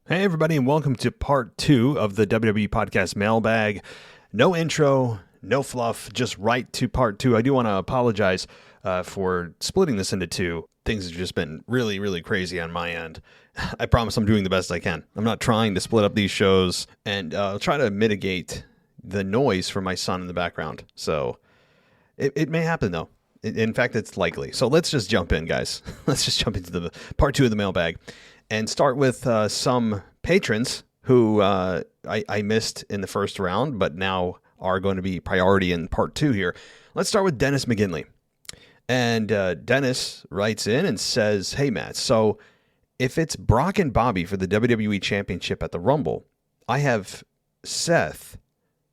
Hey, everybody, and welcome to part 2 of the WWE Podcast Mailbag. No intro, no fluff, just right to part 2. I do want to apologize for splitting this into two. Things have just been really, really crazy on my end. I promise I'm doing the best I can. I'm not trying to split up these shows, and I'll try to mitigate the noise from my son in the background. So it may happen, though. In fact, it's likely. So let's just jump in, guys. Let's just jump into the part 2 of the mailbag and start with some patrons who I missed in the first round, but now are going to be priority in part 2 here. Let's start with Dennis McGinley. And Dennis writes in and says, "Hey, Matt, so if it's Brock and Bobby for the WWE Championship at the Rumble, I have Seth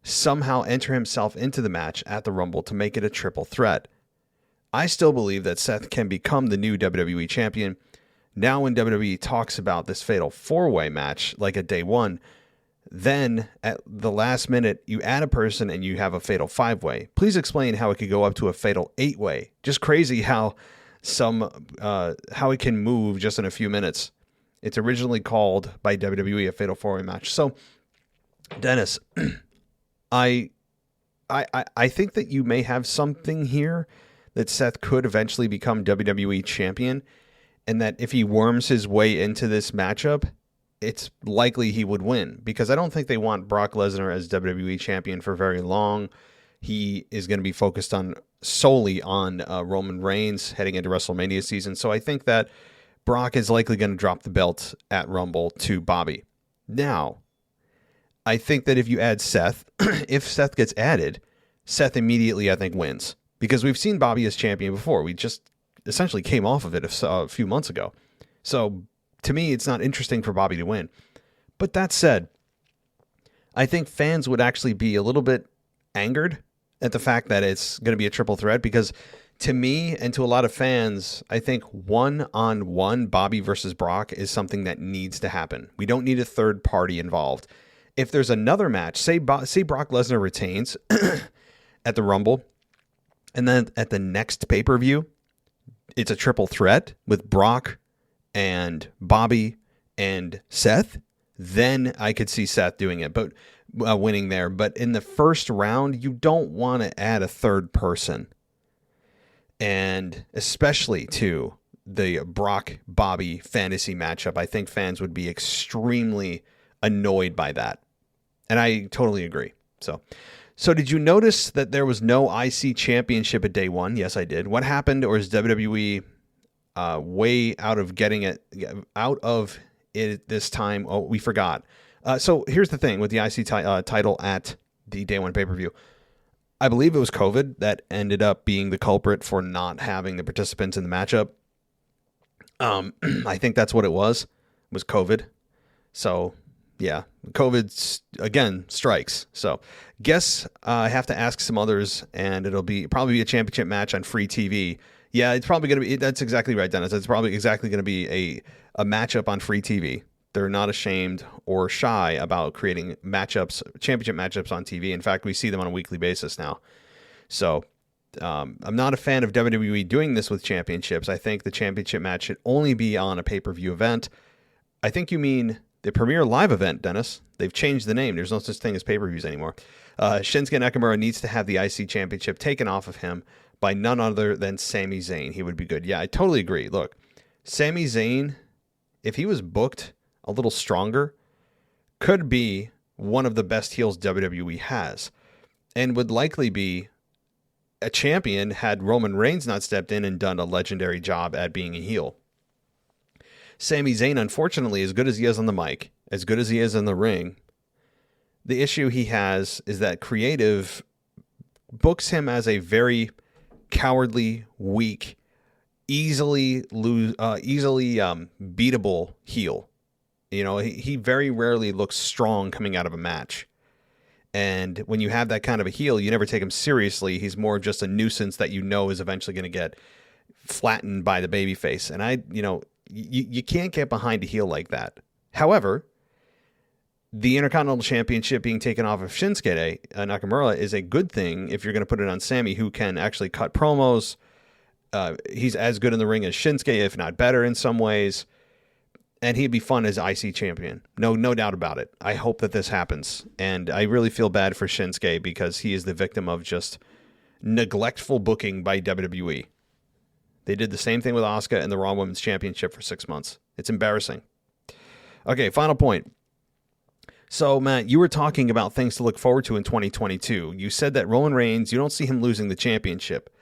somehow enter himself into the match at the Rumble to make it a triple threat. I still believe that Seth can become the new WWE Champion. Now when WWE talks about this fatal 4-way match, like at day 1, then at the last minute, you add a person and you have a fatal 5-way. Please explain how it could go up to a fatal 8-way. Just crazy how how it can move just in a few minutes. It's originally called by WWE a fatal 4-way match." So, Dennis, I think that you may have something here that Seth could eventually become WWE Champion, and that if he worms his way into this matchup, it's likely he would win, because I don't think they want Brock Lesnar as WWE Champion for very long. He is going to be focused on solely on Roman Reigns heading into WrestleMania season. So I think that Brock is likely going to drop the belt at Rumble to Bobby. Now, I think that if you add Seth, if Seth gets added, Seth immediately, I think, wins. Because we've seen Bobby as champion before. We just essentially came off of it a few months ago. So to me, it's not interesting for Bobby to win. But that said, I think fans would actually be a little bit angered at the fact that it's going to be a triple threat, because to me and to a lot of fans, I think one-on-one Bobby versus Brock is something that needs to happen. We don't need a third party involved. If there's another match, say Brock Lesnar retains at the Rumble, and then at the next pay-per-view, it's a triple threat with Brock and Bobby and Seth, then I could see Seth doing it, but winning there. But in the first round, you don't want to add a third person. And especially to the Brock-Bobby fantasy matchup, I think fans would be extremely annoyed by that. And I totally agree. So did you notice that there was no IC championship at day 1? Yes, I did. What happened, or is WWE way out of it this time? Oh, we forgot. So here's the thing with the IC title at the day 1 pay-per-view. I believe it was COVID that ended up being the culprit for not having the participants in the matchup. I think that's what it was COVID. So yeah, COVID again strikes. So guess I have to ask some others, and it'll probably be a championship match on free TV. Yeah, it's probably going to be. That's exactly right, Dennis. It's probably exactly going to be a matchup on free TV. They're not ashamed or shy about creating championship matchups on TV. In fact, we see them on a weekly basis now. So I'm not a fan of WWE doing this with championships. I think the championship match should only be on a pay-per-view event. I think you mean the Premier Live event, Dennis. They've changed the name. There's no such thing as pay-per-views anymore. Shinsuke Nakamura needs to have the IC championship taken off of him by none other than Sami Zayn. He would be good. Yeah, I totally agree. Look, Sami Zayn, if he was booked a little stronger, could be one of the best heels WWE has, and would likely be a champion had Roman Reigns not stepped in and done a legendary job at being a heel. Sami Zayn, unfortunately, as good as he is on the mic, as good as he is in the ring, the issue he has is that creative books him as a very cowardly, weak, easily beatable heel. You know, he very rarely looks strong coming out of a match. And when you have that kind of a heel, you never take him seriously. He's more just a nuisance that you know is eventually going to get flattened by the babyface. And you can't get behind a heel like that. However, the Intercontinental Championship being taken off of Shinsuke Nakamura is a good thing if you're going to put it on Sami, who can actually cut promos. He's as good in the ring as Shinsuke, if not better in some ways. And he'd be fun as IC champion. No doubt about it. I hope that this happens. And I really feel bad for Shinsuke because he is the victim of just neglectful booking by WWE. They did the same thing with Asuka and the Raw Women's Championship for 6 months. It's embarrassing. Okay, final point. So, Matt, you were talking about things to look forward to in 2022. You said that Roman Reigns, you don't see him losing the championship.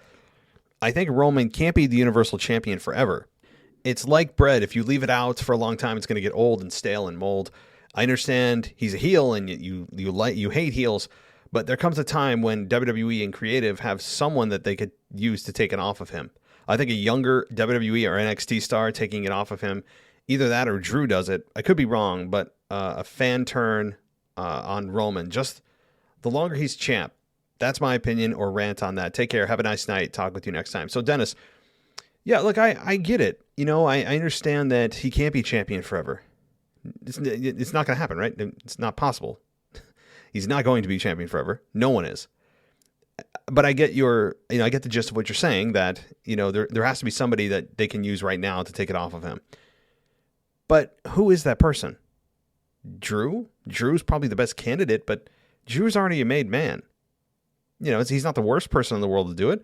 I think Roman can't be the Universal Champion forever. It's like bread. If you leave it out for a long time, it's going to get old and stale and mold. I understand he's a heel and you hate heels, but there comes a time when WWE and creative have someone that they could use to take it off of him. I think a younger WWE or NXT star taking it off of him, either that or Drew does it. I could be wrong, but a fan turn on Roman. Just the longer he's champ. That's my opinion or rant on that. Take care. Have a nice night. Talk with you next time. So, Dennis, yeah, look, I get it. You know, I understand that he can't be champion forever. It's not going to happen, right? It's not possible. He's not going to be champion forever. No one is. But I get I get the gist of what you're saying, that, there has to be somebody that they can use right now to take it off of him. But who is that person? Drew? Drew's probably the best candidate, but Drew's already a made man. He's not the worst person in the world to do it,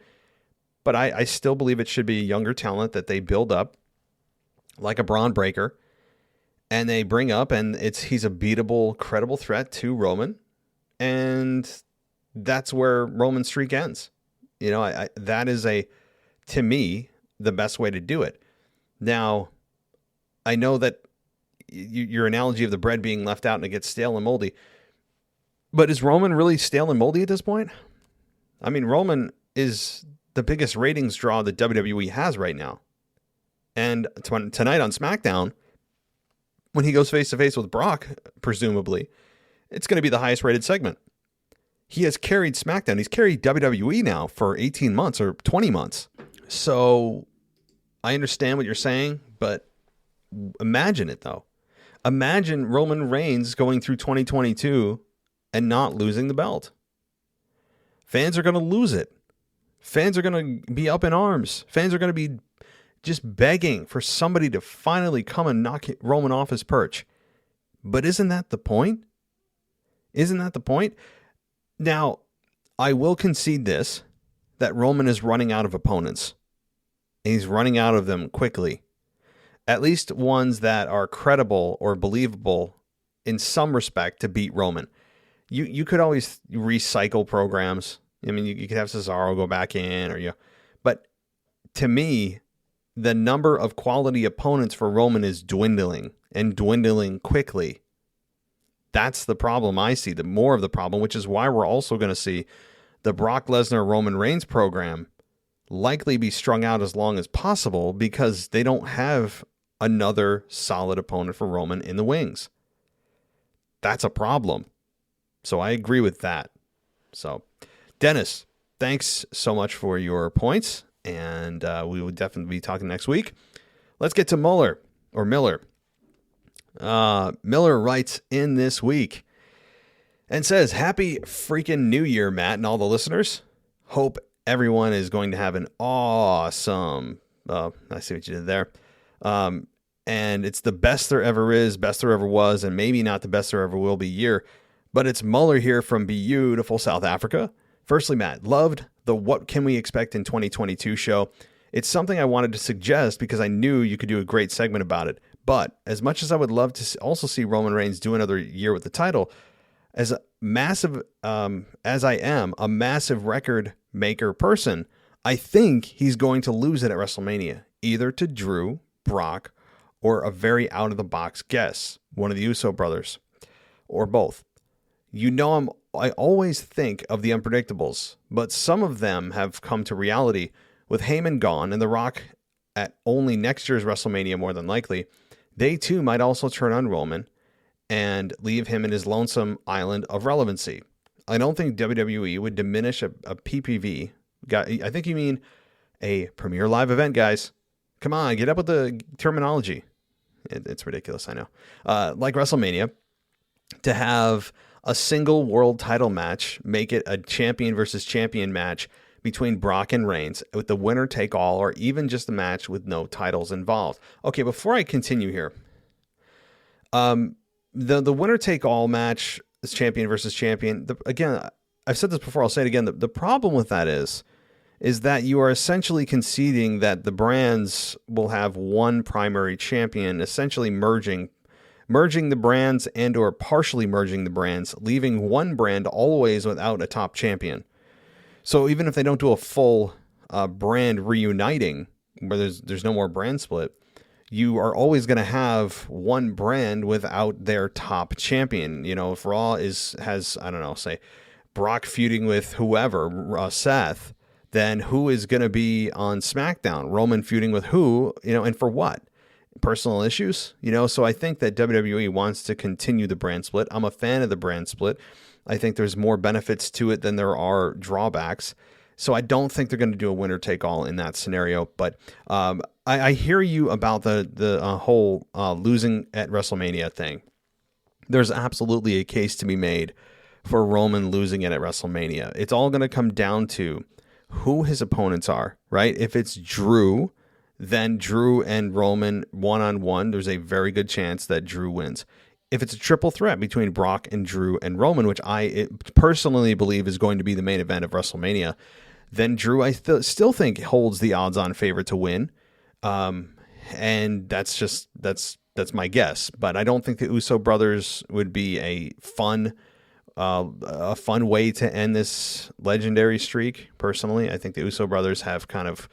but I still believe it should be a younger talent that they build up, like a Braun Breaker, and they bring up, and he's a beatable, credible threat to Roman, and that's where Roman's streak ends. That is to me, the best way to do it. Now, I know that your analogy of the bread being left out and it gets stale and moldy, but is Roman really stale and moldy at this point? I mean, Roman is the biggest ratings draw that WWE has right now. And tonight on SmackDown, when he goes face-to-face with Brock, presumably, it's going to be the highest rated segment. He has carried SmackDown. He's carried WWE now for 18 months or 20 months. So I understand what you're saying, but imagine it, though. Imagine Roman Reigns going through 2022 and not losing the belt. Fans are going to lose it. Fans are going to be up in arms. Fans are going to be just begging for somebody to finally come and knock Roman off his perch. But isn't that the point? Isn't that the point? Now, I will concede this, that Roman is running out of opponents. He's running out of them quickly. At least ones that are credible or believable in some respect to beat Roman. You could always recycle programs. I mean, you could have Cesaro go back in, but to me, the number of quality opponents for Roman is dwindling and dwindling quickly. That's the problem I see, the more of the problem, which is why we're also going to see the Brock Lesnar Roman Reigns program likely be strung out as long as possible because they don't have another solid opponent for Roman in the wings. That's a problem. So I agree with that. So, Dennis, thanks so much for your points, and we will definitely be talking next week. Let's get to Miller. Miller writes in this week and says, "Happy freaking New Year, Matt, and all the listeners. Hope everyone is going to have an awesome," I see what you did there. And it's the best there ever is, best there ever was, and maybe not the best there ever will be year. But it's Muller here from beautiful South Africa. Firstly, Matt, loved the What Can We Expect in 2022 show. It's something I wanted to suggest because I knew you could do a great segment about it. But as much as I would love to also see Roman Reigns do another year with the title, as massive as I am, a massive record maker person, I think he's going to lose it at WrestleMania, either to Drew, Brock, or a very out-of-the-box guess, one of the Uso brothers, or both. I always think of the unpredictables, but some of them have come to reality with Heyman gone and The Rock at only next year's WrestleMania more than likely. They too might also turn on Roman and leave him in his lonesome island of relevancy. I don't think WWE would diminish a PPV. I think you mean a premier live event, guys. Come on, get up with the terminology. It's ridiculous, I know. Like WrestleMania, to have a single world title match, make it a champion versus champion match between Brock and Reigns with the winner take all, or even just a match with no titles involved. Okay, before I continue here, Um, the winner take all match is champion versus champion. Again, I've said this before. I'll say it again. The problem with that is that you are essentially conceding that the brands will have one primary champion, essentially merging the brands and or partially merging the brands, leaving one brand always without a top champion. So even if they don't do a full brand reuniting, where there's no more brand split, you are always going to have one brand without their top champion. You know, if Raw has I don't know, say Brock feuding with whoever, Seth, then who is going to be on SmackDown? Roman feuding with who? You know, and for what? Personal issues, you know. So I think that WWE wants to continue the brand split. I'm a fan of the brand split. I think there's more benefits to it than there are drawbacks. So I don't think they're going to do a winner take all in that scenario. But I hear you about the whole losing at WrestleMania thing. There's absolutely a case to be made for Roman losing it at WrestleMania. It's all going to come down to who his opponents are, right? If it's Drew, then Drew and Roman one-on-one, there's a very good chance that Drew wins. If it's a triple threat between Brock and Drew and Roman, which I personally believe is going to be the main event of WrestleMania, then Drew, I still think, holds the odds-on favorite to win. And that's my guess. But I don't think the Uso brothers would be a fun way to end this legendary streak. Personally, I think the Uso brothers have kind of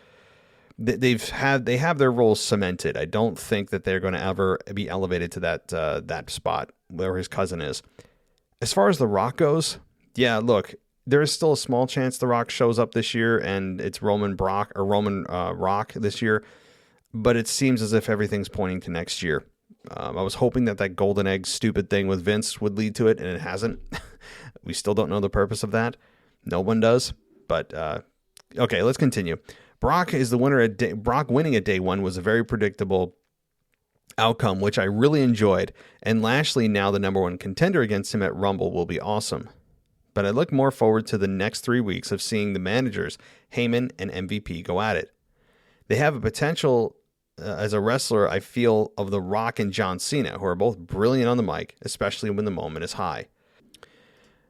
they have their roles cemented. I don't think that they're going to ever be elevated to that spot where his cousin is. As far as The Rock goes, yeah, look, there is still a small chance The Rock shows up this year and it's Roman Rock this year, but it seems as if everything's pointing to next year. I was hoping that golden egg stupid thing with Vince would lead to it, and it hasn't. We still don't know the purpose of that. No one does. But okay, let's continue. Brock is the winner Brock winning at day one was a very predictable outcome, which I really enjoyed. And Lashley, now the number one contender against him at Rumble, will be awesome. But I look more forward to the next 3 weeks of seeing the managers, Heyman and MVP, go at it. They have a potential as a wrestler, I feel, of The Rock and John Cena, who are both brilliant on the mic, especially when the moment is high.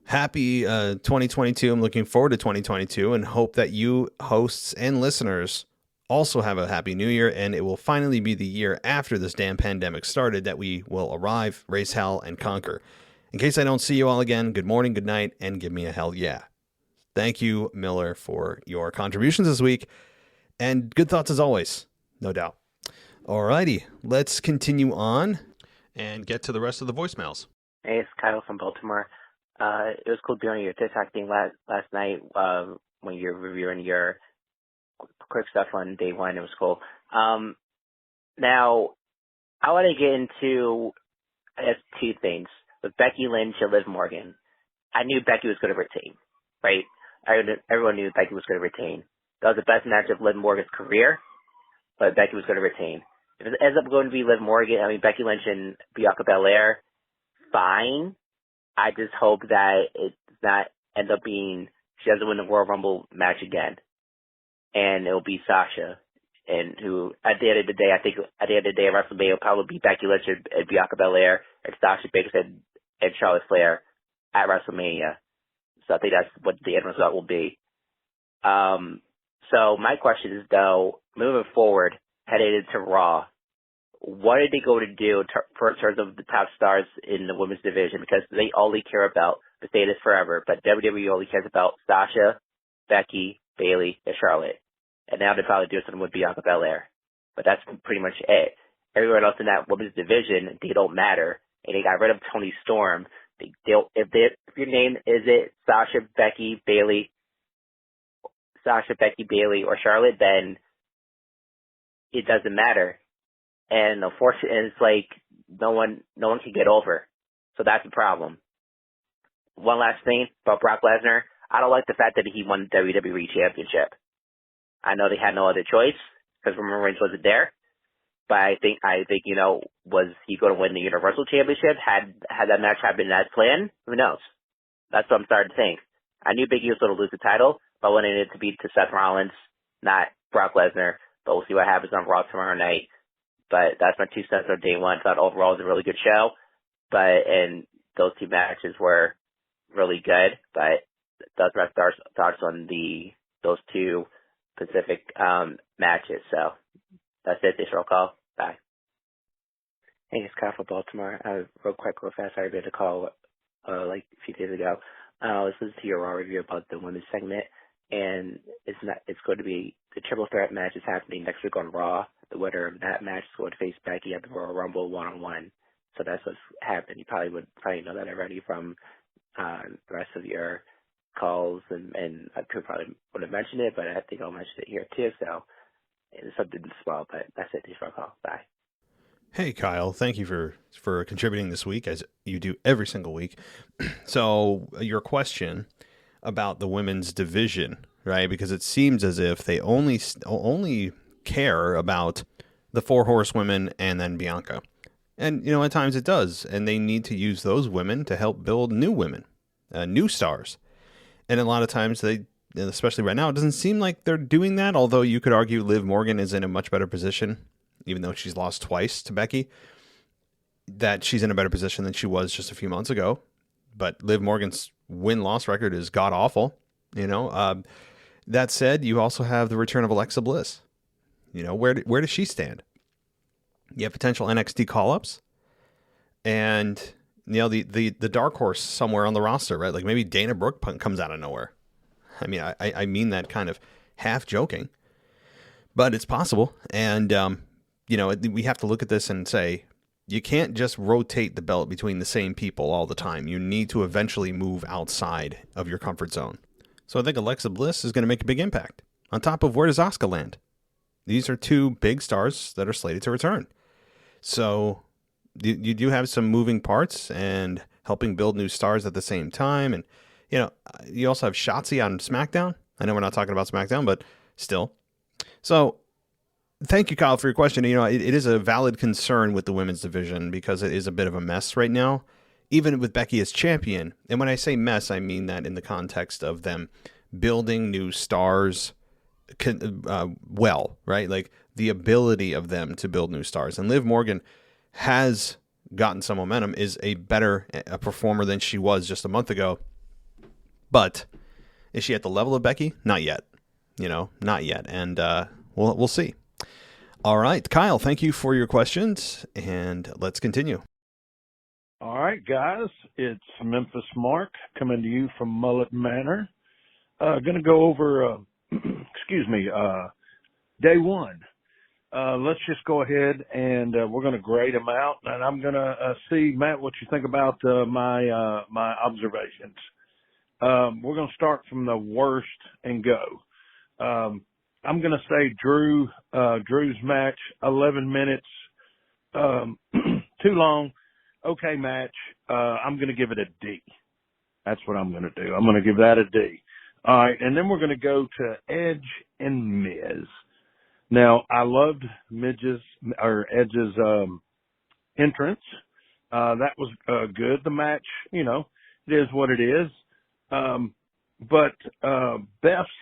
Happy 2022. I'm looking forward to 2022 and hope that you hosts and listeners also have a happy new year, and it will finally be the year after this damn pandemic started that we will arrive, raise hell, and conquer. In case I don't see you all again, good morning, good night, and give me a hell yeah. Thank you, Miller, for your contributions this week, and good thoughts as always, no doubt. Alrighty, let's continue on and get to the rest of the voicemails. Hey, it's Kyle from Baltimore. It was cool doing your TikTok thing last night when you're reviewing your quick stuff on day one. It was cool. Now, I want to get into, I guess, two things. With Becky Lynch and Liv Morgan. I knew Becky was going to retain, right? Everyone knew Becky was going to retain. That was the best match of Liv Morgan's career, but Becky was going to retain. If it ends up going to be Liv Morgan, Becky Lynch and Bianca Belair, fine. I just hope that it does not end up being she doesn't win the Royal Rumble match again, and it'll be Sasha, and who at the end of the day, I think at the end of the day, WrestleMania will probably be Becky Lynch and Bianca Belair and Sasha Banks and Charlotte Flair at WrestleMania. So I think that's what the end result will be. So my question is, though, moving forward, headed into Raw, what are they going to do in terms of the top stars in the women's division? Because they only care about, they say this forever, but WWE only cares about Sasha, Becky, Bayley, and Charlotte. And now they're probably doing something with Bianca Belair. But that's pretty much it. Everyone else in that women's division, they don't matter. And they got rid of Toni Storm. If your name is it Sasha, Becky, Bayley, or Charlotte, then it doesn't matter. And unfortunately, it's like no one can get over. So that's the problem. One last thing about Brock Lesnar. I don't like the fact that he won the WWE Championship. I know they had no other choice because Roman Reigns wasn't there. But I think, was he going to win the Universal Championship? Had that match happened as planned? Who knows? That's what I'm starting to think. I knew Big E was going to lose the title, but I wanted it to be to Seth Rollins, not Brock Lesnar. But we'll see what happens on Raw tomorrow night. But that's my 2 cents on day one. Thought overall it was a really good show. And those 2 matches were really good. But those are my thoughts on those 2 Pacific matches. So that's it. This roll call. Bye. Hey, it's Kyle from Baltimore. Real fast. I did a call like a few days ago. I was listening to your Raw review about the women's segment, and it's going to be the triple threat match is happening next week on Raw. The winner of that match is going to face Becky at the Royal Rumble 1-on-1. So that's what's happening. You probably know that already from the rest of your calls, and I could probably would have mentioned it, but I think I'll mention it here too. So it's something to swallow. But that's it. This phone call. Bye. Hey, Kyle, thank you for contributing this week, as you do every single week. So your question about the women's division, right? Because it seems as if they only care about the 4 horsewomen and then Bianca. And, at times it does. And they need to use those women to help build new women, new stars. And a lot of times they, especially right now, it doesn't seem like they're doing that. Although you could argue Liv Morgan is in a much better position, even though she's lost twice to Becky, that she's in a better position than she was just a few months ago. But Liv Morgan's win-loss record is god-awful, That said, you also have the return of Alexa Bliss. Where does she stand? You have potential NXT call-ups. And, the dark horse somewhere on the roster, right? Like maybe Dana Brooke comes out of nowhere. I mean, I mean that kind of half joking. But it's possible. And, we have to look at this and say, you can't just rotate the belt between the same people all the time. You need to eventually move outside of your comfort zone. So I think Alexa Bliss is going to make a big impact. On top of, where does Asuka land? These are 2 big stars that are slated to return. So you do have some moving parts and helping build new stars at the same time. And, you also have Shotzi on SmackDown. I know we're not talking about SmackDown, but still. So thank you, Kyle, for your question. It is a valid concern with the women's division because it is a bit of a mess right now, even with Becky as champion. And when I say mess, I mean that in the context of them building new stars well, right? Like the ability of them to build new stars. And Liv Morgan has gotten some momentum, is a better performer than she was just a month ago. But is she at the level of Becky? Not yet. Not yet. And we'll see. All right, Kyle, thank you for your questions, and let's continue. All right, guys, it's Memphis Mark coming to you from Mullet Manor. Going to go over, day one. Let's just go ahead and we're going to grade them out, and I'm going to see, Matt, what you think about my observations. We're going to start from the worst and go. I'm going to say Drew's match, 11 minutes, too long. Okay match. I'm going to give it a D. That's what I'm going to do. I'm going to give that a D. All right. And then we're going to go to Edge and Miz. Now, I loved Edge's entrance. That was good. The match, it is what it is. But Beth's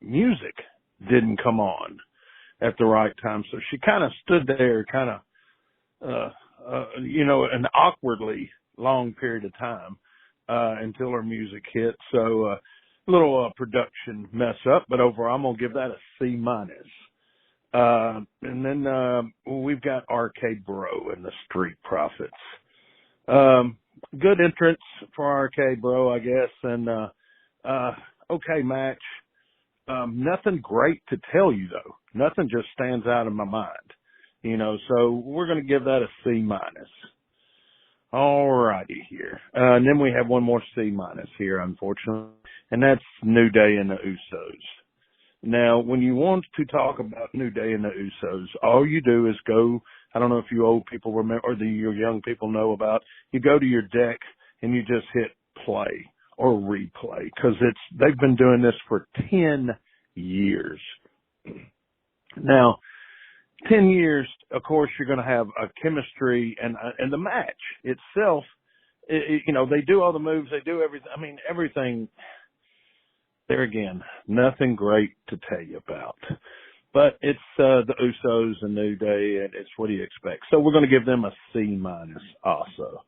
music didn't come on at the right time. So she kind of stood there an awkwardly long period of time until her music hit. So a little production mess up, but overall I'm going to give that a C minus. And then we've got RK Bro and the Street Profits. Good entrance for RK Bro, I guess, and okay match. Nothing great to tell you though. Nothing just stands out in my mind, so we're going to give that a C minus. All righty here. And then we have one more C minus here, unfortunately, and that's New Day and the Usos. Now, when you want to talk about New Day and the Usos, all you do is go, I don't know if you old people remember, or your young people know about, you go to your deck and you just hit play or replay, because they've been doing this for 10 years. Now, 10 years, of course, you're going to have a chemistry, and the match itself, they do all the moves, they do everything. I mean, everything, there again, nothing great to tell you about. but it's the Usos and New Day, and it's what do you expect? So we're going to give them a C minus also.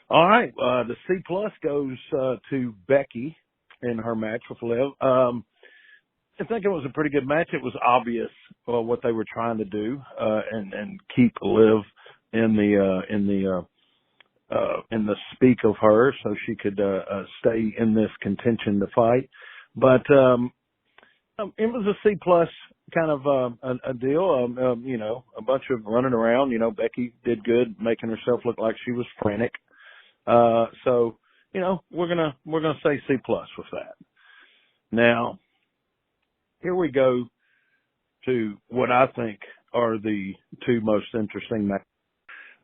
All right, the C plus goes to Becky in her match with Liv. I think it was a pretty good match. It was obvious what they were trying to do and keep Liv in the speak of her, so she could stay in this contention to fight. But it was a C plus kind of a deal. A bunch of running around. Becky did good, making herself look like she was frantic. So we're gonna say C plus with that. Now, here we go to what I think are the two most interesting matches.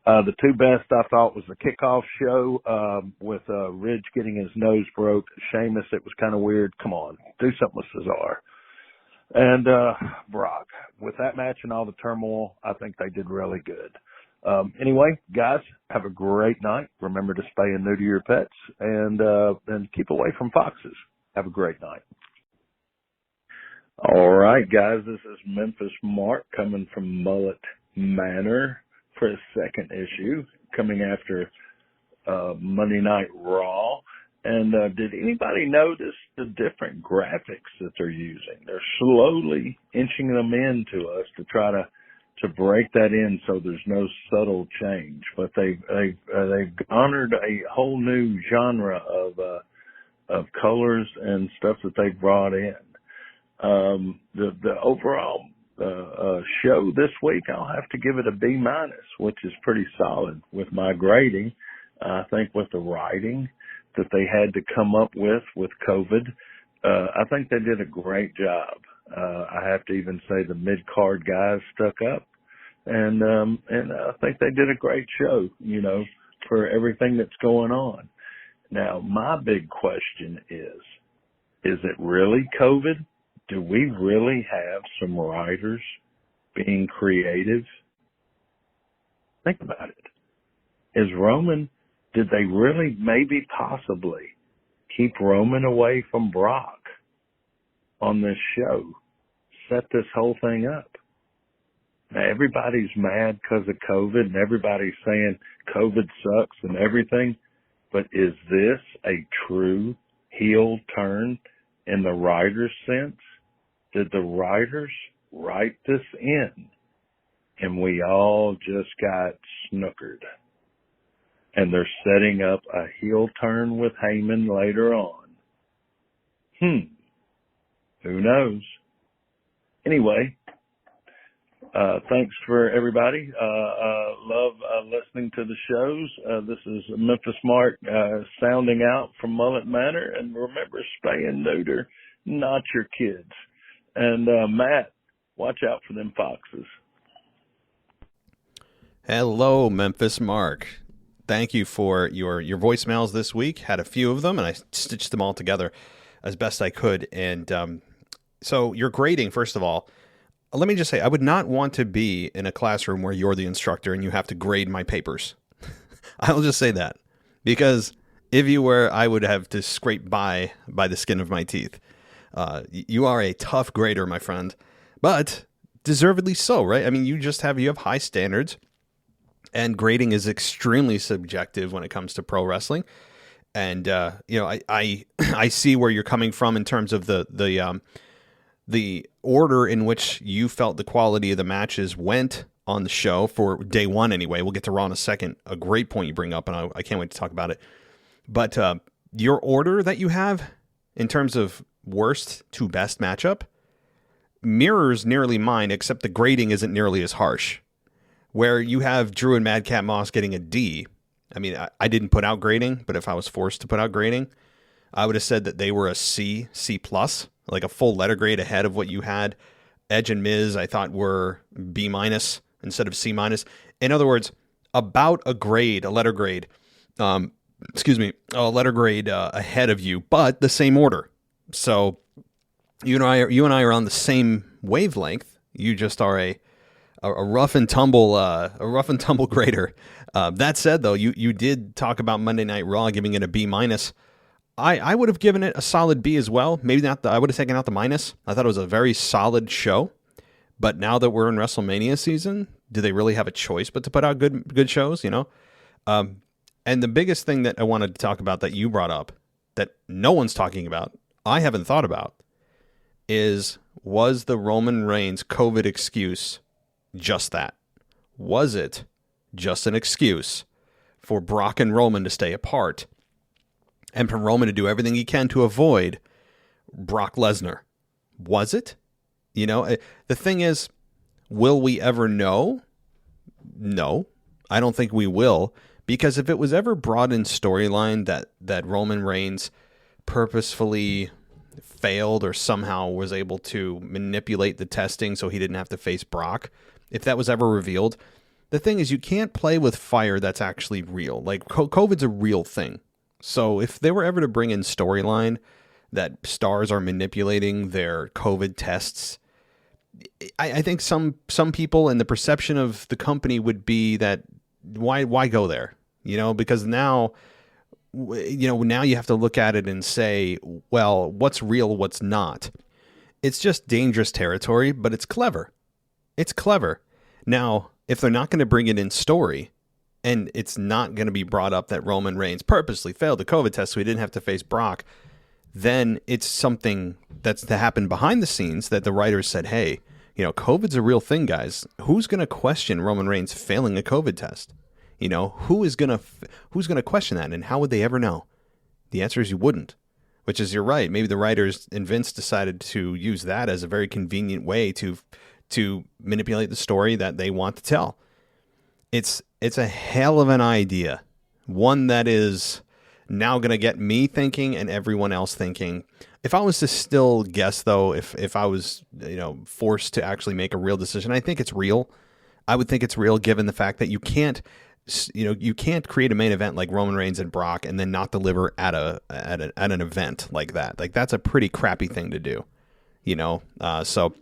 The two best I thought was the kickoff show with Ridge getting his nose broke. Sheamus, it was kind of weird. Come on, do something with Cesaro. And Brock. With that match and all the turmoil, I think they did really good. Anyway, guys, have a great night. Remember to spay and neuter your pets and keep away from foxes. Have a great night. All right, guys, this is Memphis Mark coming from Mullet Manor for a second issue, coming after Monday Night Raw. And did anybody notice the different graphics that they're using? They're slowly inching them into us to try to break that in so there's no subtle change. But they've garnered a whole new genre of colors and stuff that they brought in. The overall show this week, I'll have to give it a B minus, which is pretty solid with my grading. I think with the writing that they had to come up with COVID, I think they did a great job. I have to even say the mid-card guys stuck up, and I think they did a great show, for everything that's going on. Now, my big question is it really COVID? Do we really have some writers being creative? Think about it. Is Roman, did they really maybe possibly keep Roman away from Brock on this show? Set this whole thing up. Now, everybody's mad because of COVID and everybody's saying COVID sucks and everything. But is this a true heel turn in the writer's sense? Did the writers write this in and we all just got snookered? And they're setting up a heel turn with Heyman later on. Who knows? Anyway, thanks for everybody. Love listening to the shows. This is Memphis Mark sounding out from Mullet Manor. And remember, spay and neuter, not your kids. And Matt, watch out for them foxes. Hello, Memphis Mark. Thank you for your voicemails this week. Had a few of them, and I stitched them all together as best I could. And so your grading, first of all, let me just say, I would not want to be in a classroom where you're the instructor and you have to grade my papers. I'll just say that. Because if you were, I would have to scrape by the skin of my teeth. You are a tough grader, my friend, but deservedly so, right? I mean, you have high standards, and grading is extremely subjective when it comes to pro wrestling. And I see where you're coming from in terms of the order in which you felt the quality of the matches went on the show for day one. Anyway, we'll get to Raw in a second. A great point you bring up, and I can't wait to talk about it. But your order that you have in terms of worst to best matchup mirrors nearly mine, except the grading isn't nearly as harsh. Where you have Drew and Madcap Moss getting a D. I mean, I didn't put out grading, but if I was forced to put out grading, I would have said that they were a C plus, like a full letter grade ahead of what you had. Edge and Miz, I thought, were B minus instead of C minus. In other words, about a letter grade ahead of you, but the same order. So you and I are on the same wavelength. You just are a rough and tumble grader. That said, though, you did talk about Monday Night Raw giving it a B minus. I would have given it a solid B as well. Maybe not. I would have taken out the minus. I thought it was a very solid show, But now that we're in WrestleMania season, do they really have a choice but to put out good shows? And the biggest thing that I wanted to talk about that you brought up that no one's talking about, I haven't thought about, was the Roman Reigns COVID excuse just that? Was it just an excuse for Brock and Roman to stay apart and for Roman to do everything he can to avoid Brock Lesnar? Was it? The thing is, will we ever know? No, I don't think we will, because if it was ever brought in storyline that Roman Reigns purposefully failed or somehow was able to manipulate the testing so he didn't have to face Brock, if that was ever revealed, the thing is, you can't play with fire that's actually real. Like, COVID's a real thing. So if they were ever to bring in storyline that stars are manipulating their COVID tests, I think some people and the perception of the company would be that why go there? Because now you have to look at it and say, well, what's real, what's not? It's just dangerous territory, but it's clever. It's clever. Now, if they're not going to bring it in story, and it's not going to be brought up that Roman Reigns purposely failed the COVID test so he didn't have to face Brock, then it's something that's to happen behind the scenes that the writers said, hey, COVID's a real thing, guys. Who's going to question Roman Reigns failing a COVID test? Who's going to question that, and how would they ever know? The answer is you wouldn't, which is, you're right. Maybe the writers and Vince decided to use that as a very convenient way to manipulate the story that they want to tell. It's a hell of an idea. One that is now going to get me thinking and everyone else thinking. If I was to still guess, though, if I was forced to actually make a real decision, I think it's real. I would think it's real, given the fact that you can't create a main event like Roman Reigns and Brock and then not deliver at an event like that. Like, that's a pretty crappy thing to do. So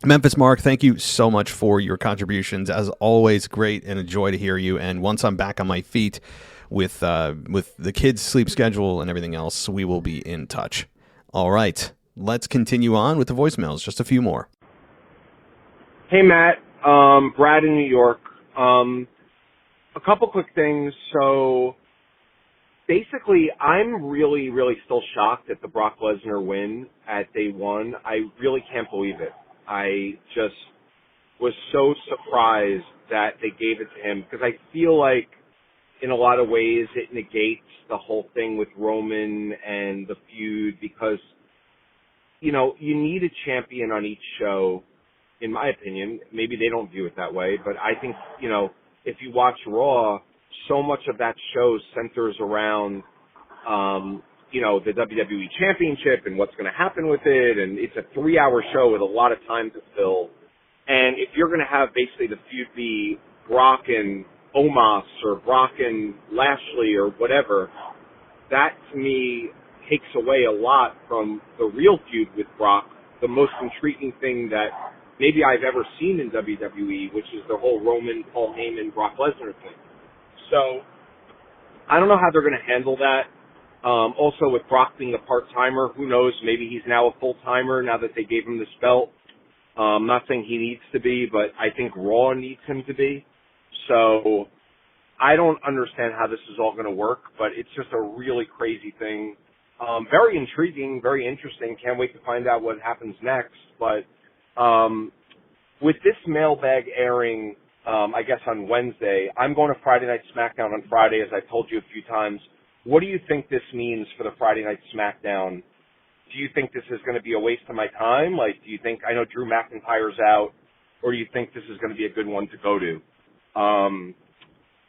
Memphis Mark, thank you so much for your contributions. As always, great and a joy to hear you. And once I'm back on my feet with the kids' sleep schedule and everything else, we will be in touch. All right, let's continue on with the voicemails. Just a few more. Hey, Matt. Brad in New York. A couple quick things. So basically, I'm really, really still shocked at the Brock Lesnar win at day one. I really can't believe it. I just was so surprised that they gave it to him, because I feel like in a lot of ways it negates the whole thing with Roman and the feud, because, you need a champion on each show, in my opinion. Maybe they don't view it that way, but I think, if you watch Raw, so much of that show centers around, the WWE Championship and what's going to happen with it, and it's a 3-hour show with a lot of time to fill. And if you're going to have basically the feud be Brock and Omos or Brock and Lashley or whatever, that to me takes away a lot from the real feud with Brock, the most intriguing thing that maybe I've ever seen in WWE, which is the whole Roman, Paul Heyman, Brock Lesnar thing. So I don't know how they're going to handle that. Also, with Brock being a part-timer, who knows, maybe he's now a full-timer now that they gave him this belt. I'm not saying he needs to be, but I think Raw needs him to be. So I don't understand how this is all going to work, but it's just a really crazy thing. Very intriguing, very interesting. Can't wait to find out what happens next. But with this mailbag airing, I guess on Wednesday, I'm going to Friday Night SmackDown on Friday, as I've told you a few times. What do you think this means for the Friday Night SmackDown? Do you think this is going to be a waste of my time? Like, do you think, I know Drew McIntyre's out, or do you think this is going to be a good one to go to?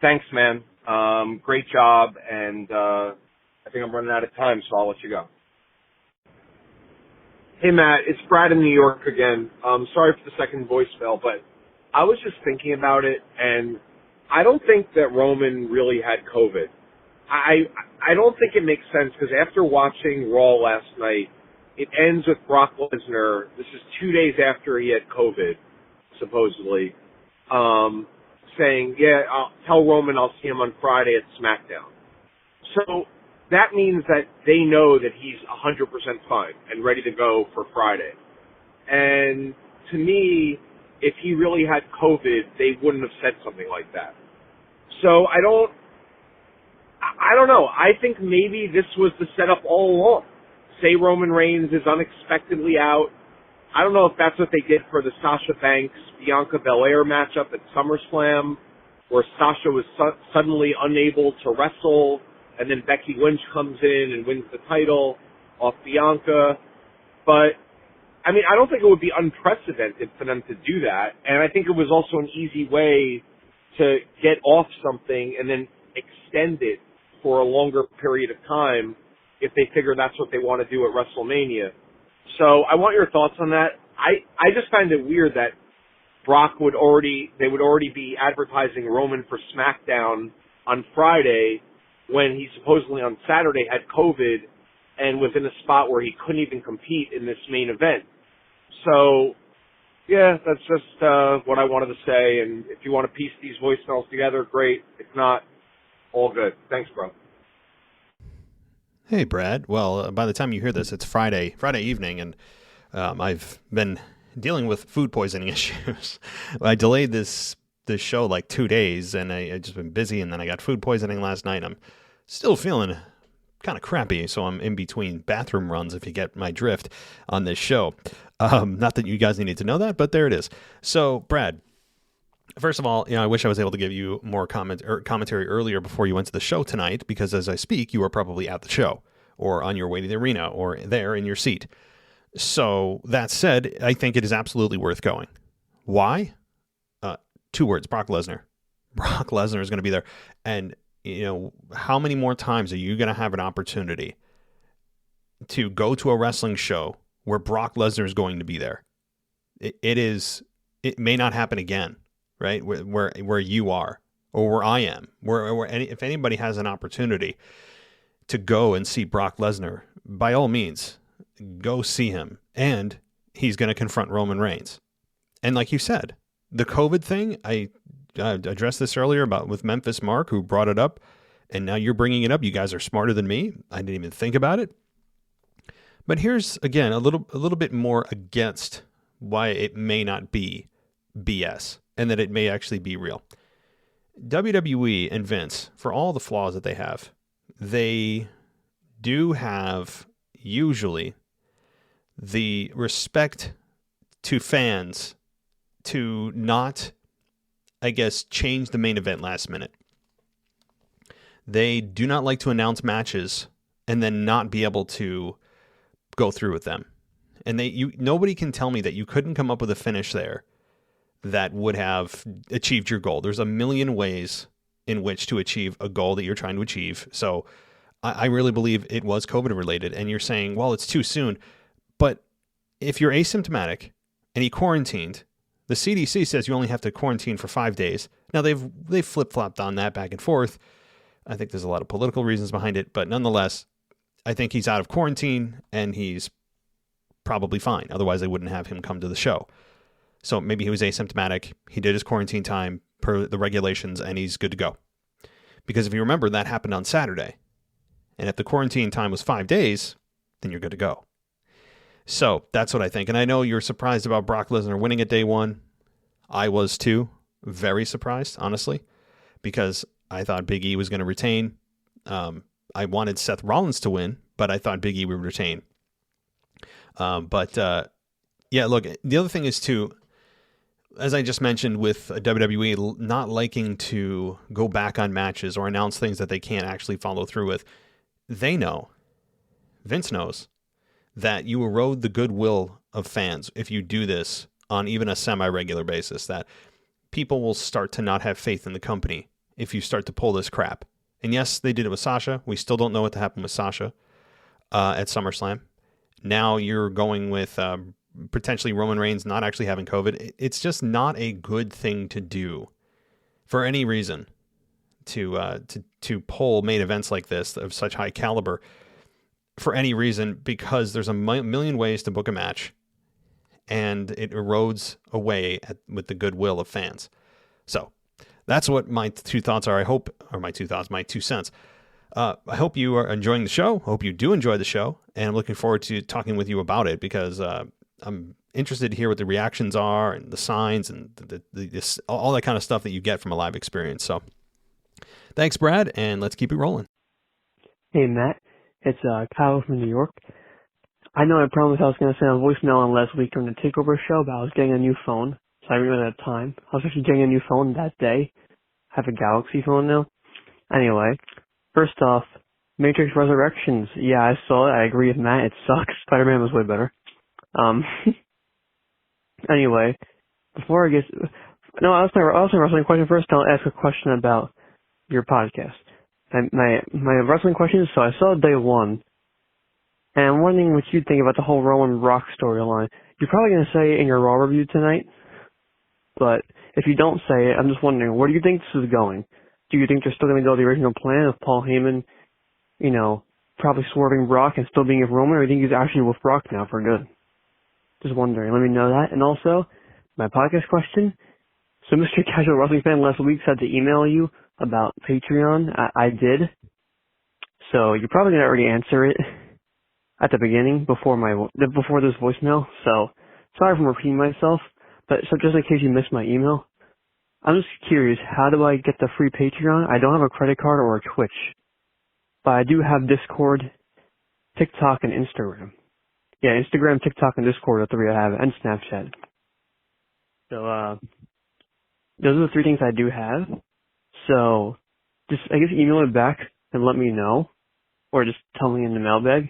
Thanks, man. Great job, and I think I'm running out of time, so I'll let you go. Hey, Matt, it's Brad in New York again. Sorry for the second voicemail, but I was just thinking about it, and I don't think that Roman really had COVID. I don't think it makes sense, because after watching Raw last night, it ends with Brock Lesnar. This is 2 days after he had COVID, supposedly, saying, I'll tell Roman I'll see him on Friday at SmackDown. So that means that they know that he's 100% fine and ready to go for Friday. And to me, if he really had COVID, they wouldn't have said something like that. So I don't know. I think maybe this was the setup all along. Say Roman Reigns is unexpectedly out. I don't know if that's what they did for the Sasha Banks Bianca Belair matchup at SummerSlam, where Sasha was suddenly unable to wrestle, and then Becky Lynch comes in and wins the title off Bianca. But I mean, I don't think it would be unprecedented for them to do that, and I think it was also an easy way to get off something and then extend it for a longer period of time if they figure that's what they want to do at WrestleMania. So I want your thoughts on that. I just find it weird that they would already be advertising Roman for SmackDown on Friday when he supposedly on Saturday had COVID and was in a spot where he couldn't even compete in this main event. So, yeah, that's just what I wanted to say. And if you want to piece these voicemails together, great. If not, all good. Thanks, bro. Hey, Brad. Well, by the time you hear this, it's Friday evening, and I've been dealing with food poisoning issues. I delayed this show like 2 days, and I just been busy, and then I got food poisoning last night. I'm still feeling kind of crappy, so I'm in between bathroom runs, if you get my drift, on this show. Not that you guys needed to know that, but there it is. So, Brad, first of all, I wish I was able to give you more commentary earlier before you went to the show tonight, because as I speak, you are probably at the show or on your way to the arena or there in your seat. So that said, I think it is absolutely worth going. Why? 2 words, Brock Lesnar. Brock Lesnar is going to be there. And, how many more times are you going to have an opportunity to go to a wrestling show where Brock Lesnar is going to be there? It may not happen again. Right, where you are or where I am, if anybody has an opportunity to go and see Brock Lesnar, by all means, go see him. And he's going to confront Roman Reigns. And like you said, the COVID thing, I addressed this earlier with Memphis Mark, who brought it up, and now you're bringing it up. You guys are smarter than me. I didn't even think about it. But here's again a little bit more against why it may not be BS. And that it may actually be real. WWE and Vince, for all the flaws that they have, they do have usually the respect to fans to not, I guess, change the main event last minute. They do not like to announce matches and then not be able to go through with them. And nobody can tell me that you couldn't come up with a finish there that would have achieved your goal. There's a million ways in which to achieve a goal that you're trying to achieve. So I really believe it was COVID related. And you're saying, well, it's too soon. But if you're asymptomatic and he quarantined, the CDC says you only have to quarantine for 5 days. Now they've flip-flopped on that back and forth. I think there's a lot of political reasons behind it. But nonetheless, I think he's out of quarantine and he's probably fine. Otherwise, they wouldn't have him come to the show. So maybe he was asymptomatic. He did his quarantine time per the regulations, and he's good to go. Because if you remember, that happened on Saturday. And if the quarantine time was 5 days, then you're good to go. So that's what I think. And I know you're surprised about Brock Lesnar winning at day one. I was too. Very surprised, honestly, because I thought Big E was going to retain. I wanted Seth Rollins to win, but I thought Big E would retain. Yeah, look, the other thing is too, as I just mentioned with WWE not liking to go back on matches or announce things that they can't actually follow through with, they know, Vince knows, that you erode the goodwill of fans if you do this on even a semi-regular basis, that people will start to not have faith in the company if you start to pull this crap. And yes, they did it with Sasha. We still don't know what happened with Sasha at SummerSlam. Now you're going with potentially Roman Reigns not actually having COVID. It's just not a good thing to do for any reason to pull main events like this of such high caliber for any reason, because there's a million ways to book a match and it erodes away with the goodwill of fans. So that's what my 2 thoughts are. My 2 cents. I hope you are enjoying the show. I hope you do enjoy the show, and I'm looking forward to talking with you about it, because I'm interested to hear what the reactions are and the signs and all that kind of stuff that you get from a live experience. So thanks, Brad, and let's keep it rolling. Hey, Matt. It's Kyle from New York. I know I promised I was going to send a voicemail on last week during the Takeover show, but I was getting a new phone, so I didn't really have time. I was actually getting a new phone that day. I have a Galaxy phone now. Anyway, first off, Matrix Resurrections. Yeah, I saw it. I agree with Matt. It sucks. Spider-Man was way better. Anyway, before I get... No, I'll ask my wrestling question first. I'll ask a question about your podcast. My wrestling question is, so I saw day one, and I'm wondering what you think about the whole Roman Rock storyline. You're probably going to say it in your Raw review tonight, but if you don't say it, I'm just wondering, where do you think this is going? Do you think they're still going to go the original plan of Paul Heyman, you know, probably swerving Brock and still being with Roman, or do you think he's actually with Brock now for good? Just wondering. Let me know that. And also, my podcast question. So Mr. Casual Wrestling Fan last week said to email you about Patreon. I did. So you're probably going to already answer it at the beginning before this voicemail. So sorry for repeating myself. But so just in case you missed my email, I'm just curious, how do I get the free Patreon? I don't have a credit card or a Twitch, but I do have Discord, TikTok, and Instagram. Yeah, Instagram, TikTok, and Discord are the three I have, and Snapchat. So, those are the three things I do have. So, just, I guess, email it back and let me know, or just tell me in the mailbag.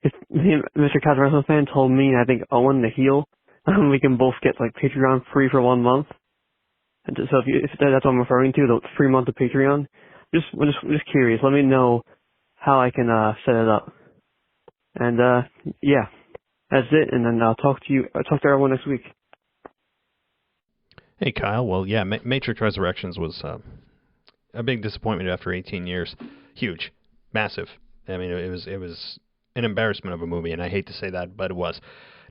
If Mr. Casual Wrestling Fan told me, and I think Owen, the heel, we can both get, like, Patreon free for 1 month. And so if that's what I'm referring to, the free month of Patreon, just curious. Let me know how I can set it up. And yeah, that's it. And then I'll talk to everyone next week. Hey, Kyle. Well, yeah, Matrix Resurrections was a big disappointment after 18 years. Huge, massive. I mean, it was an embarrassment of a movie, and I hate to say that, but it was.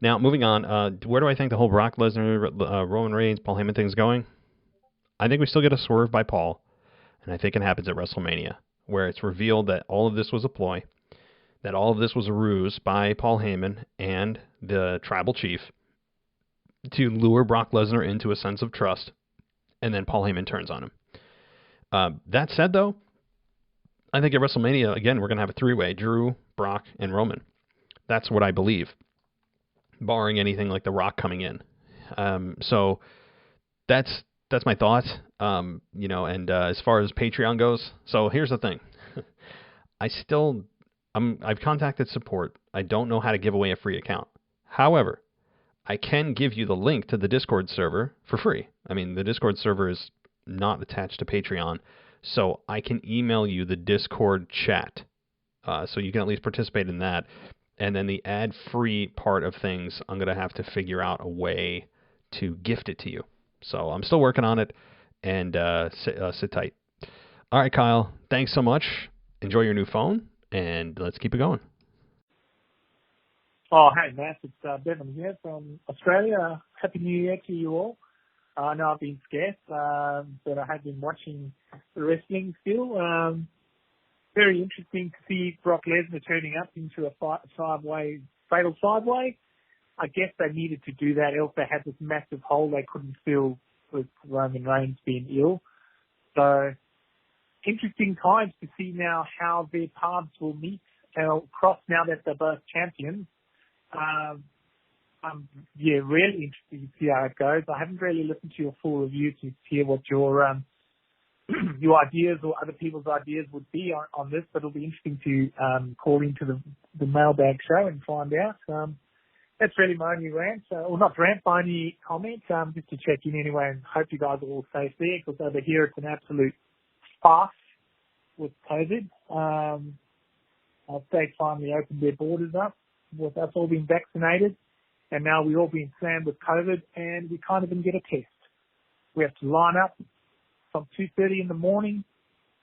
Now, moving on, where do I think the whole Brock Lesnar, Roman Reigns, Paul Heyman thing's going? I think we still get a swerve by Paul, and I think it happens at WrestleMania, where it's revealed that all of this was a ploy, that all of this was a ruse by Paul Heyman and the tribal chief to lure Brock Lesnar into a sense of trust, and then Paul Heyman turns on him. That said, though, I think at WrestleMania, again, we're going to have a three-way, Drew, Brock, and Roman. That's what I believe, barring anything like The Rock coming in. So that's my thought, and as far as Patreon goes, so here's the thing. I've contacted support. I don't know how to give away a free account. However, I can give you the link to the Discord server for free. I mean, the Discord server is not attached to Patreon, so I can email you the Discord chat, so you can at least participate in that. And then the ad-free part of things, I'm going to have to figure out a way to gift it to you. So I'm still working on it, and sit tight. All right, Kyle, thanks so much. Enjoy your new phone, and let's keep it going. Oh, hey, Matt, it's Bevan here from Australia. Happy New Year to you all. I know I've been scarce, but I have been watching the wrestling still. Very interesting to see Brock Lesnar turning up into a fatal five-way. I guess they needed to do that, else they had this massive hole they couldn't fill with Roman Reigns being ill. So, interesting times to see now how their paths will meet and cross now that they're both champions. I'm really interested to see how it goes. I haven't really listened to your full review to hear what your ideas or other people's ideas would be on this, but it'll be interesting to call into the mailbag show and find out. That's really my only rant, or not rant, my only comment, just to check in anyway, and hope you guys are all safe there, because over here it's an absolute farce with COVID. Our state finally opened their borders up with us all being vaccinated, and now we're all being slammed with COVID, and we can't even get a test. We have to line up from 2:30 in the morning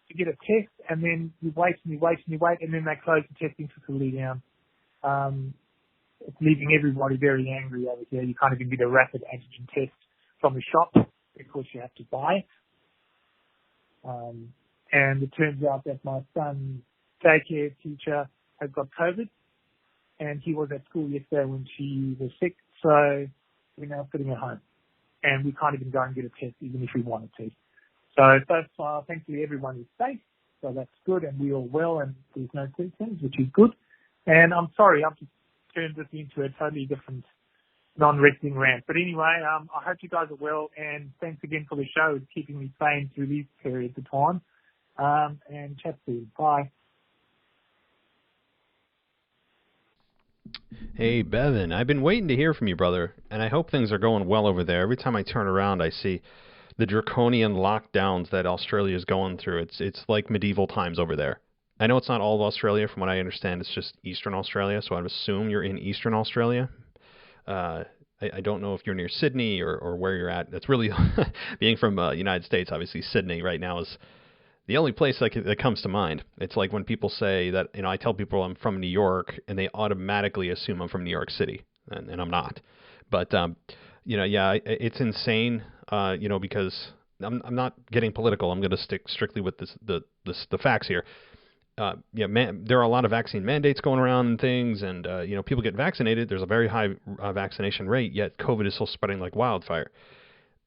to get a test, and then you wait, and then they close the testing facility down. It's leaving everybody very angry over here. You can't even get a rapid antigen test from the shop because you have to buy it. And it turns out that my son's daycare teacher has got COVID. and he was at school yesterday when she was sick, so we're now sitting at home. And we can't even go and get a test even if we wanted to. So far, thankfully, everyone is safe, so that's good, and we are well, and there's no symptoms, which is good. And I'm sorry, I've just turned this into a totally different non-wrestling rant. But anyway, I hope you guys are well, and thanks again for the show. It's keeping me sane through these periods of time. And chat soon. Bye. Hey, Bevan, I've been waiting to hear from you, brother, and I hope things are going well over there. Every time I turn around, I see the draconian lockdowns that Australia is going through. It's like medieval times over there. I know it's not all of Australia. From what I understand, it's just Eastern Australia, so I'd assume you're in Eastern Australia. I don't know if you're near Sydney or where you're at. That's really, being from United States, obviously Sydney right now is the only place that comes to mind. It's like when people say that, I tell people I'm from New York, and they automatically assume I'm from New York City, and I'm not. But, it's insane, because I'm not getting political. I'm going to stick strictly with the facts here. There are a lot of vaccine mandates going around and things, and, people get vaccinated. There's a very high vaccination rate, yet COVID is still spreading like wildfire.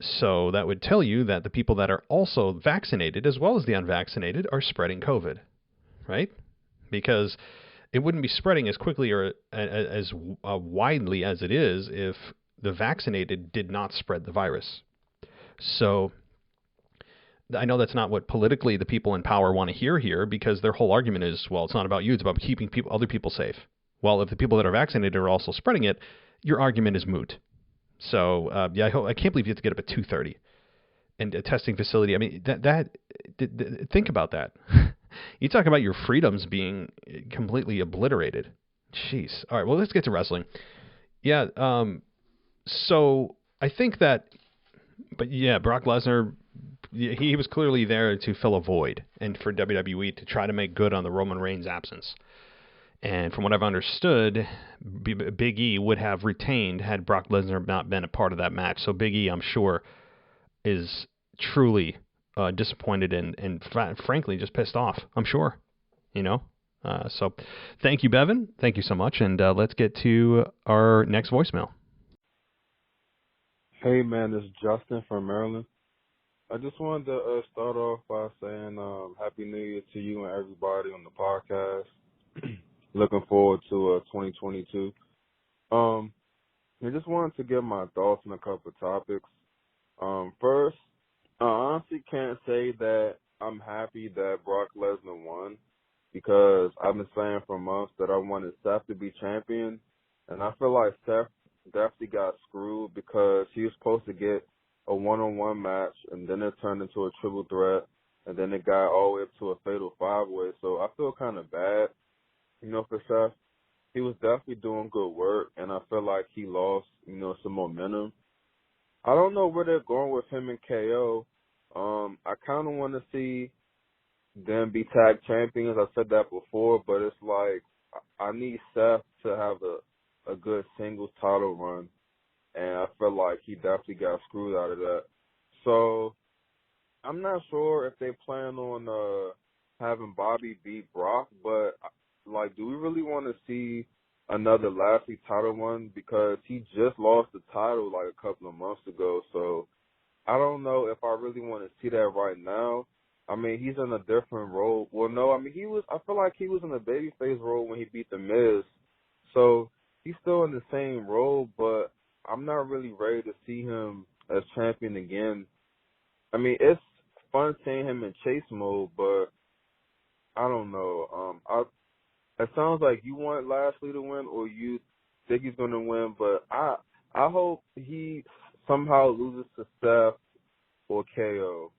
So that would tell you that the people that are also vaccinated, as well as the unvaccinated, are spreading COVID, right? Because it wouldn't be spreading as quickly or as widely as it is if the vaccinated did not spread the virus. So I know that's not what politically the people in power want to hear here, because their whole argument is, well, it's not about you, it's about keeping other people safe. Well, if the people that are vaccinated are also spreading it, your argument is moot. So, I can't believe you have to get up at 2:30 and a testing facility. I mean, think about that. You talk about your freedoms being completely obliterated. Jeez. All right, well, let's get to wrestling. Yeah, so I think that, Brock Lesnar, he was clearly there to fill a void and for WWE to try to make good on the Roman Reigns absence. And from what I've understood, Big E would have retained had Brock Lesnar not been a part of that match. So Big E, I'm sure, is truly disappointed and frankly just pissed off. I'm sure, So thank you, Bevan. Thank you so much. And let's get to our next voicemail. Hey, man, this is Justin from Maryland. I just wanted to start off by saying Happy New Year to you and everybody on the podcast. Looking forward to 2022. I just wanted to give my thoughts on a couple of topics. First, I honestly can't say that I'm happy that Brock Lesnar won, because I've been saying for months that I wanted Seth to be champion, and I feel like Seth definitely got screwed because he was supposed to get a one-on-one match, and then it turned into a triple threat, and then it got all the way up to a fatal five-way. So I feel kind of bad, for Seth. He was definitely doing good work, and I feel like he lost, some momentum. I don't know where they're going with him and KO. I kind of want to see them be tag champions. I said that before, but it's like I need Seth to have a good singles title run, and I feel like he definitely got screwed out of that. So I'm not sure if they plan on having Bobby beat Brock, but do we really want to see another Lashley title run? Because he just lost the title a couple of months ago. So I don't know if I really want to see that right now. I mean, he's in a different role. Well, no, I mean, I feel like he was in a babyface role when he beat The Miz. So he's still in the same role, but I'm not really ready to see him as champion again. I mean, it's fun seeing him in chase mode, but I don't know. It sounds like you want Lashley to win, or you think he's going to win, but I hope he somehow loses to Seth or KO.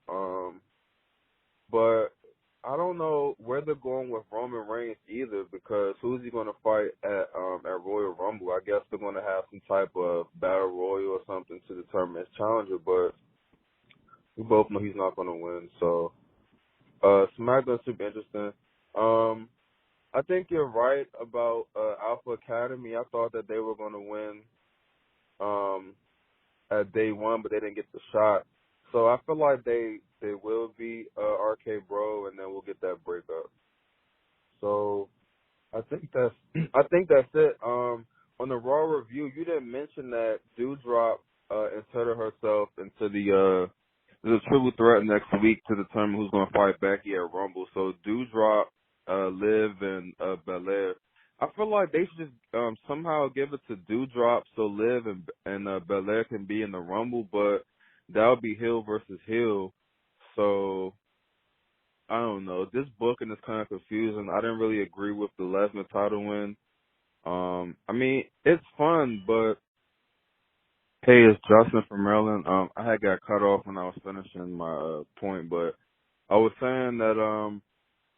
But I don't know where they're going with Roman Reigns either, because who's he going to fight at Royal Rumble? I guess they're going to have some type of battle royal or something to determine his challenger, but we both know he's not going to win. So SmackDown's super interesting. I think you're right about Alpha Academy. I thought that they were going to win at day one, but they didn't get the shot. So I feel like they will be RK Bro, and then we'll get that breakup. So I I think that's it. On the Raw review, you didn't mention that Doudrop inserted herself into the triple threat next week to determine who's going to fight Becky at Rumble. So Doudrop, Liv, and Belair. I feel like they should just somehow give it to Doudrop so Liv and Belair can be in the Rumble, but that would be heel versus heel. So I don't know. This booking is kind of confusing. I didn't really agree with the Lesnar title win. I mean, it's fun, but hey, it's Justin from Maryland. I had got cut off when I was finishing my point, but I was saying that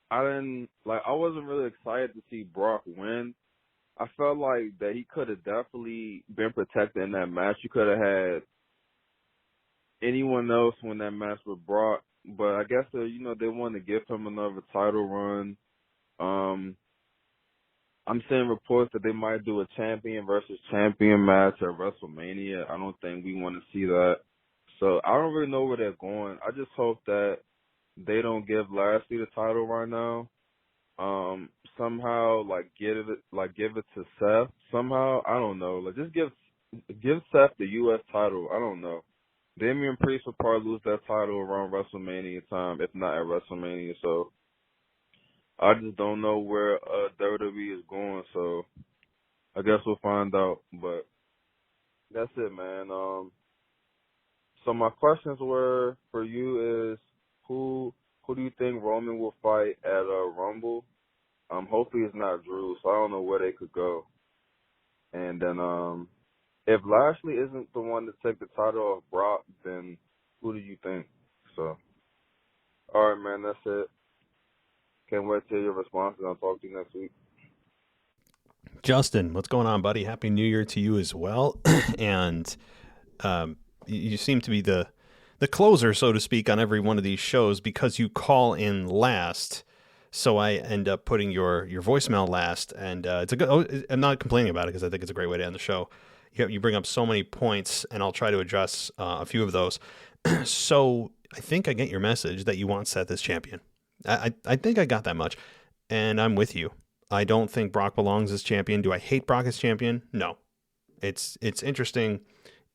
I wasn't really excited to see Brock win. I felt like that he could have definitely been protected in that match. You could have had anyone else win that match with Brock, but I guess they wanted to give him another title run. I'm seeing reports that they might do a champion versus champion match at WrestleMania. I don't think we want to see that. So I don't really know where they're going. I just hope that they don't give Lashley the title right now. Somehow give it to Seth. Somehow, I don't know. Just give Seth the US title. I don't know. Damian Priest will probably lose that title around WrestleMania time, if not at WrestleMania. So I just don't know where WWE is going, so I guess we'll find out. But that's it, man. So my questions were for you is who do you think Roman will fight at Rumble? Hopefully it's not Drew, so I don't know where they could go. And then if Lashley isn't the one to take the title of Brock, then who do you think? So, all right, man, that's it. Can't wait to hear your responses. I'll talk to you next week. Justin, what's going on, buddy? Happy New Year to you as well. And you seem to be the closer, so to speak, on every one of these shows because you call in last. So I end up putting your voicemail last, and it's a good. I'm not complaining about it because I think it's a great way to end the show. You bring up so many points, and I'll try to address a few of those. So I think I get your message that you want Seth as champion. I think I got that much, and I'm with you. I don't think Brock belongs as champion. Do I hate Brock as champion? No. It's interesting.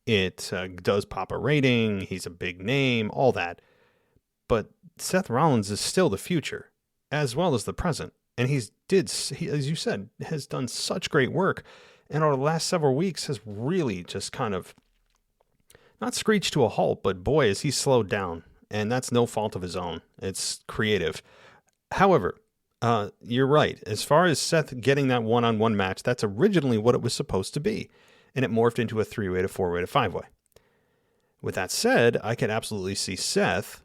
It does pop a rating. He's a big name, all that. But Seth Rollins is still the future, as well as the present. And he, as you said, has done such great work. And over the last several weeks has really just kind of, not screeched to a halt, but boy, has he slowed down. And that's no fault of his own. It's creative. However, you're right. As far as Seth getting that one-on-one match, that's originally what it was supposed to be. And it morphed into a 3-way to 4-way to 5-way. With that said, I could absolutely see Seth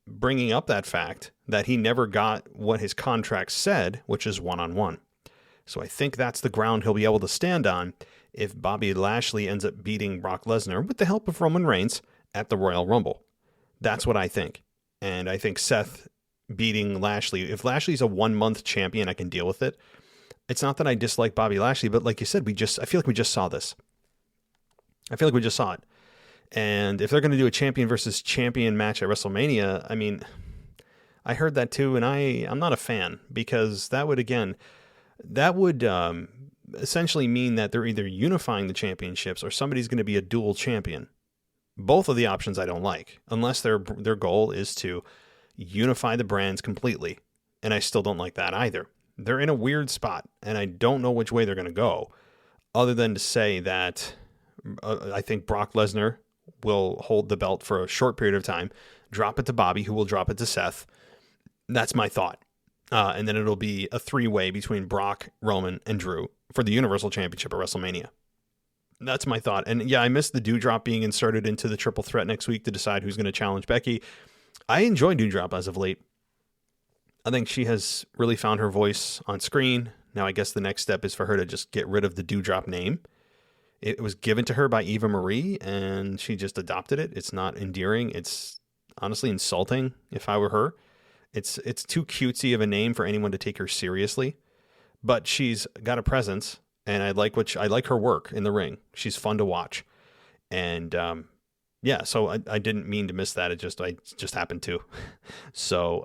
bringing up that fact that he never got what his contract said, which is one-on-one. So I think that's the ground he'll be able to stand on if Bobby Lashley ends up beating Brock Lesnar with the help of Roman Reigns at the Royal Rumble. That's what I think. And I think Seth beating Lashley, if Lashley's a 1-month champion, I can deal with it. It's not that I dislike Bobby Lashley, but like you said, I feel like we just saw this. I feel like we just saw it. And if they're going to do a champion versus champion match at WrestleMania, I mean, I heard that too, and I'm not a fan because that would essentially mean that they're either unifying the championships or somebody's going to be a dual champion. Both of the options I don't like, unless their goal is to unify the brands completely. And I still don't like that either. They're in a weird spot, and I don't know which way they're going to go, other than to say that I think Brock Lesnar will hold the belt for a short period of time, drop it to Bobby, who will drop it to Seth. That's my thought. And then it'll be a 3-way between Brock, Roman, and Drew for the Universal Championship at WrestleMania. That's my thought. And yeah, I missed the Doudrop being inserted into the triple threat next week to decide who's going to challenge Becky. I enjoy Doudrop as of late. I think she has really found her voice on screen. Now I guess the next step is for her to just get rid of the Doudrop name. It was given to her by Eva Marie, and she just adopted it. It's not endearing. It's honestly insulting if I were her. It's too cutesy of a name for anyone to take her seriously. But she's got a presence, and I like her work in the ring. She's fun to watch. And yeah, so I didn't mean to miss that. I just happened to. So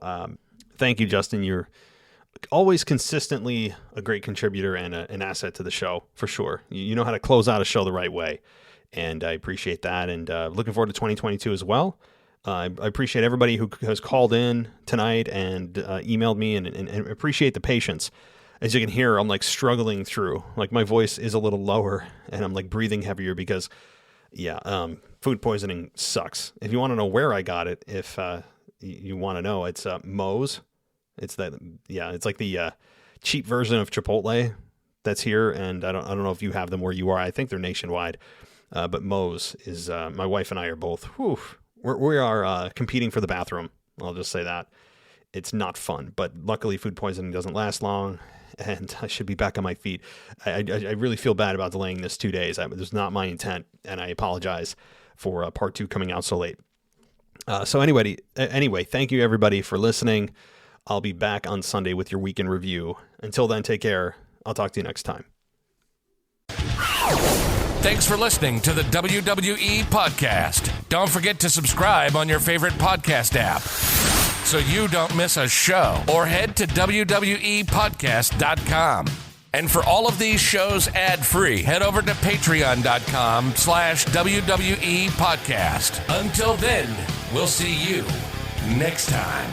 thank you, Justin. You're always consistently a great contributor and an asset to the show, for sure. You know how to close out a show the right way, and I appreciate that. And looking forward to 2022 as well. I appreciate everybody who has called in tonight and emailed me, and appreciate the patience. As you can hear, I'm like struggling through. Like my voice is a little lower, and I'm like breathing heavier because, food poisoning sucks. If you want to know where I got it, if you want to know, it's Moe's. It's like the cheap version of Chipotle that's here, and I don't know if you have them where you are. I think they're nationwide, but Moe's is my wife and I are both. We are competing for the bathroom. I'll just say that. It's not fun, but luckily food poisoning doesn't last long, and I should be back on my feet. I really feel bad about delaying this 2 days. It was not my intent, and I apologize for part 2 coming out so late. So anyway, thank you everybody for listening. I'll be back on Sunday with your weekend review. Until then, take care. I'll talk to you next time. Thanks for listening to the WWE Podcast. Don't forget to subscribe on your favorite podcast app so you don't miss a show, or head to WWEpodcast.com. And for all of these shows ad-free, head over to patreon.com/WWE Podcast. Until then, we'll see you next time.